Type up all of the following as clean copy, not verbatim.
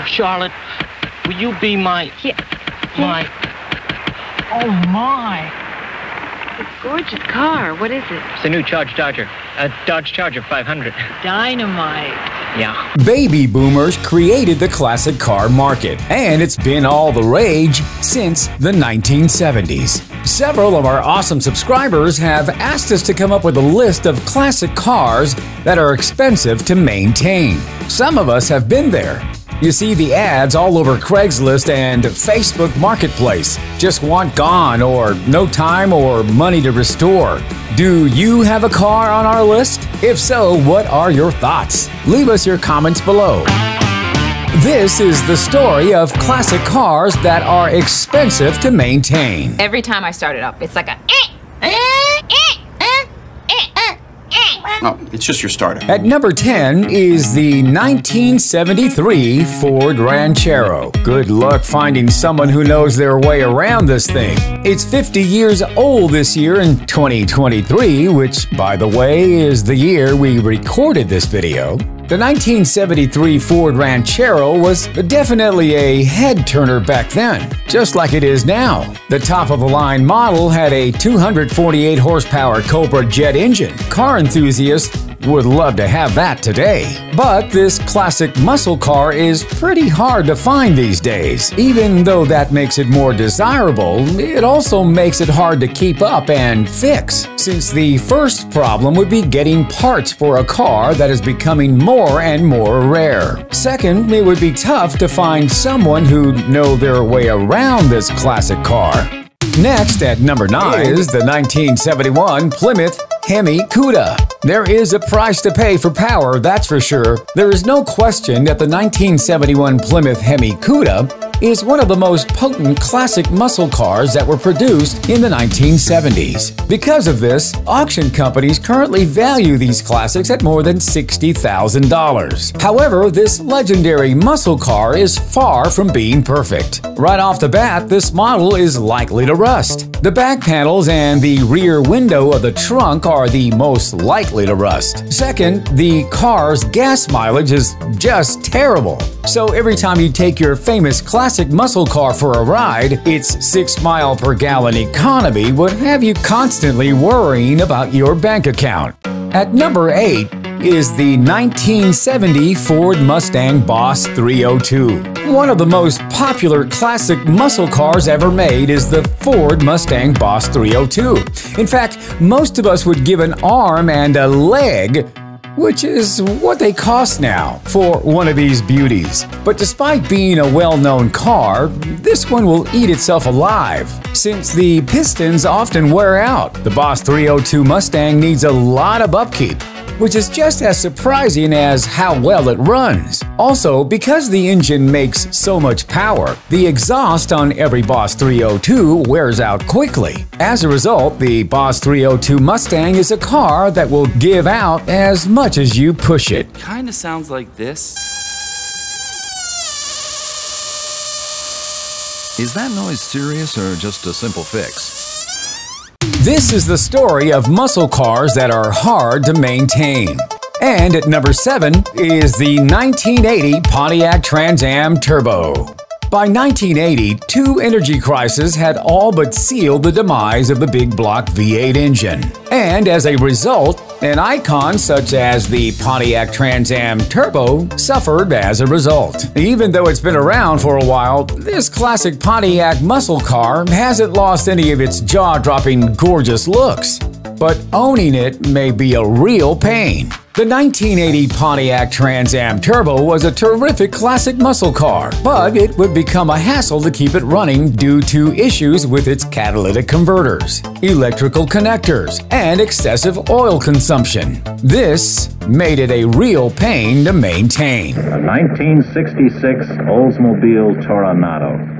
Charlotte, will you be my... Yeah. My... Oh, my. It's a gorgeous car. What is it? It's a new Dodge Charger. A Dodge Charger 500. Dynamite. Yeah. Baby boomers created the classic car market, and it's been all the rage since the 1970s. Several of our awesome subscribers have asked us to come up with a list of classic cars that are expensive to maintain. Some of us have been there. You see the ads all over Craigslist and Facebook Marketplace. Just want gone, or no time or money to restore. Do you have a car on our list? If so, what are your thoughts? Leave us your comments below. This is the story of classic cars that are expensive to maintain. Every time I start it up, it's like a Oh, it's just your starter. At number 10 is the 1973 Ford Ranchero. Good luck finding someone who knows their way around this thing. It's 50 years old this year in 2023, which, by the way, is the year we recorded this video. The 1973 Ford Ranchero was definitely a head-turner back then, just like it is now. The top-of-the-line model had a 248-horsepower Cobra jet engine. Car enthusiasts would love to have that today. But this classic muscle car is pretty hard to find these days. Even though that makes it more desirable, it also makes it hard to keep up and fix, since the first problem would be getting parts for a car that is becoming more and more rare. Second, it would be tough to find someone who'd know their way around this classic car. Next, at number 9 is the 1971 Plymouth Hemi Cuda. There is a price to pay for power, that's for sure. There is no question that the 1971 Plymouth Hemi Cuda is one of the most potent classic muscle cars that were produced in the 1970s. Because of this, auction companies currently value these classics at more than $60,000. However, this legendary muscle car is far from being perfect. Right off the bat, this model is likely to rust. The back panels and the rear window of the trunk are the most likely to rust. Second, the car's gas mileage is just terrible. So every time you take your famous classic muscle car for a ride, its 6-mile-per-gallon economy would have you constantly worrying about your bank account. At number 8 is the 1970 Ford Mustang Boss 302. One of the most popular classic muscle cars ever made is the Ford Mustang Boss 302. In fact, most of us would give an arm and a leg, which is what they cost now, for one of these beauties. But despite being a well-known car, this one will eat itself alive, since the pistons often wear out. The Boss 302 Mustang needs a lot of upkeep, which is just as surprising as how well it runs. Also, because the engine makes so much power, the exhaust on every Boss 302 wears out quickly. As a result, the Boss 302 Mustang is a car that will give out as much as you push it. Kinda sounds like this. Is that noise serious or just a simple fix? This is the story of muscle cars that are hard to maintain. And at number 7 is the 1980 Pontiac Trans Am Turbo. By 1980, two energy crises had all but sealed the demise of the big block V8 engine. And as a result, an icon such as the Pontiac Trans Am Turbo suffered as a result. Even though it's been around for a while, this classic Pontiac muscle car hasn't lost any of its jaw-dropping gorgeous looks. But owning it may be a real pain. The 1980 Pontiac Trans Am Turbo was a terrific classic muscle car, but it would become a hassle to keep it running due to issues with its catalytic converters, electrical connectors, and excessive oil consumption. This made it a real pain to maintain. A 1966 Oldsmobile Toronado.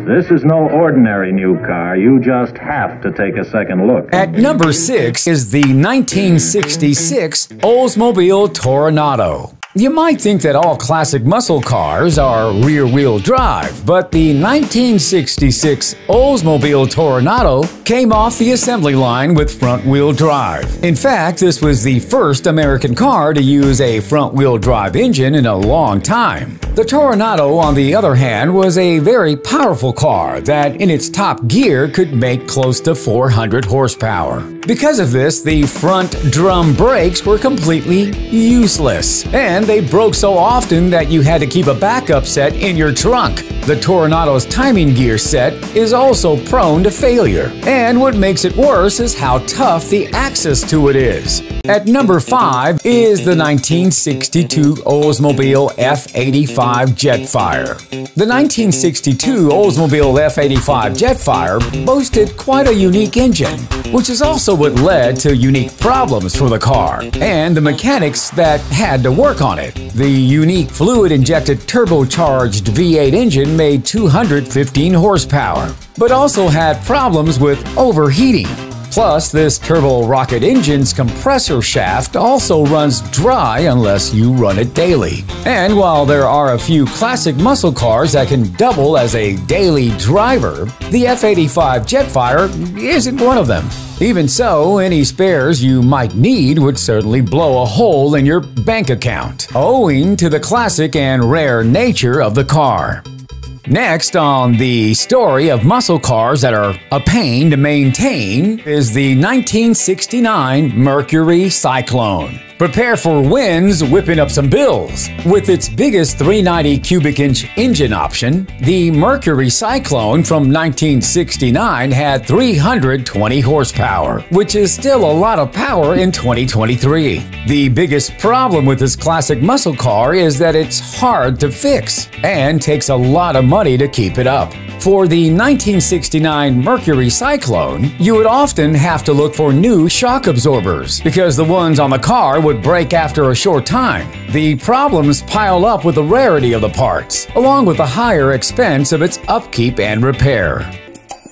This is no ordinary new car, you just have to take a second look. At number 6 is the 1966 Oldsmobile Toronado. You might think that all classic muscle cars are rear-wheel drive, but the 1966 Oldsmobile Toronado came off the assembly line with front-wheel drive. In fact, this was the first American car to use a front-wheel drive engine in a long time. The Toronado, on the other hand, was a very powerful car that in its top gear could make close to 400 horsepower. Because of this, the front drum brakes were completely useless, and they broke so often that you had to keep a backup set in your trunk. The Toronado's timing gear set is also prone to failure, and what makes it worse is how tough the access to it is. At number 5 is the 1962 Oldsmobile F85 Jetfire. The 1962 Oldsmobile F85 Jetfire boasted quite a unique engine, which is also what led to unique problems for the car and the mechanics that had to work on it. The unique fluid-injected turbocharged V8 engine made 215 horsepower, but also had problems with overheating. Plus, this turbo rocket engine's compressor shaft also runs dry unless you run it daily. And while there are a few classic muscle cars that can double as a daily driver, the F85 Jetfire isn't one of them. Even so, any spares you might need would certainly blow a hole in your bank account, owing to the classic and rare nature of the car. Next on the story of muscle cars that are a pain to maintain is the 1969 Mercury Cyclone. Prepare for winds whipping up some bills. With its biggest 390 cubic inch engine option, the Mercury Cyclone from 1969 had 320 horsepower, which is still a lot of power in 2023. The biggest problem with this classic muscle car is that it's hard to fix and takes a lot of money to keep it up. For the 1969 Mercury Cyclone, you would often have to look for new shock absorbers because the ones on the car would break after a short time. The problems pile up with the rarity of the parts, along with the higher expense of its upkeep and repair.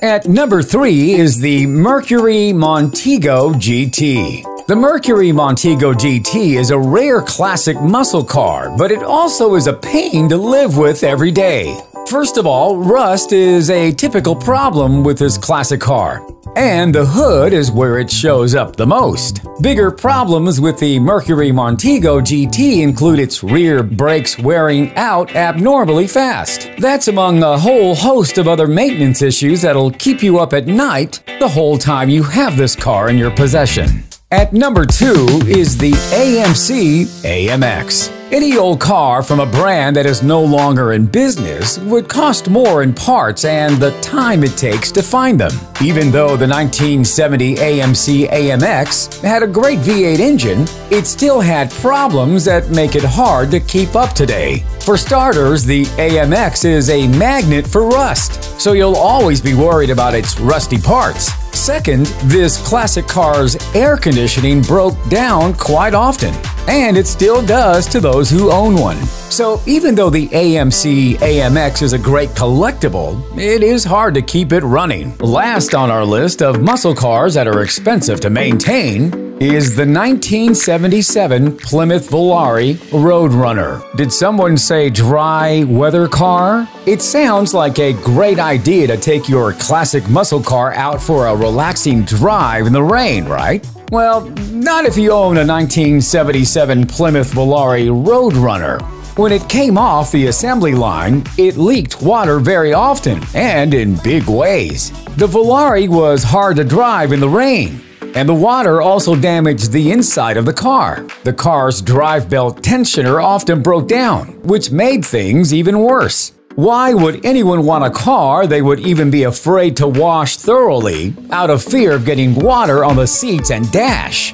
At number 3 is the Mercury Montego GT. The Mercury Montego GT is a rare classic muscle car, but it also is a pain to live with every day. First of all, rust is a typical problem with this classic car, and the hood is where it shows up the most. Bigger problems with the Mercury Montego GT include its rear brakes wearing out abnormally fast. That's among a whole host of other maintenance issues that'll keep you up at night the whole time you have this car in your possession. At number 2 is the AMC AMX. Any old car from a brand that is no longer in business would cost more in parts and the time it takes to find them. Even though the 1970 AMC AMX had a great V8 engine, it still had problems that make it hard to keep up today. For starters, the AMX is a magnet for rust, so you'll always be worried about its rusty parts. Second, this classic car's air conditioning broke down quite often, and it still does to those who own one. So even though the AMC AMX is a great collectible, it is hard to keep it running. Last on our list of muscle cars that are expensive to maintain is the 1977 Plymouth Volare Roadrunner. Did someone say dry weather car? It sounds like a great idea to take your classic muscle car out for a relaxing drive in the rain, right? Well, not if you own a 1977 Plymouth Volare Roadrunner. When it came off the assembly line, it leaked water very often and in big ways. The Volare was hard to drive in the rain, and the water also damaged the inside of the car. The car's drive belt tensioner often broke down, which made things even worse. Why would anyone want a car they would even be afraid to wash thoroughly out of fear of getting water on the seats and dash?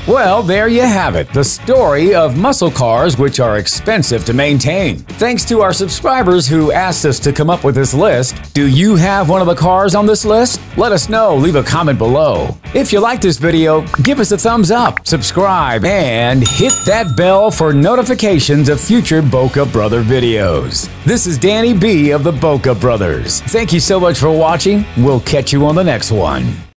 Well, there you have it, the story of muscle cars which are expensive to maintain. Thanks to our subscribers who asked us to come up with this list. Do you have one of the cars on this list? Let us know, leave a comment below. If you like this video, give us a thumbs up, subscribe, and hit that bell for notifications of future Boca Brother videos. This is Danny B of the Boca Brothers. Thank you so much for watching. We'll catch you on the next one.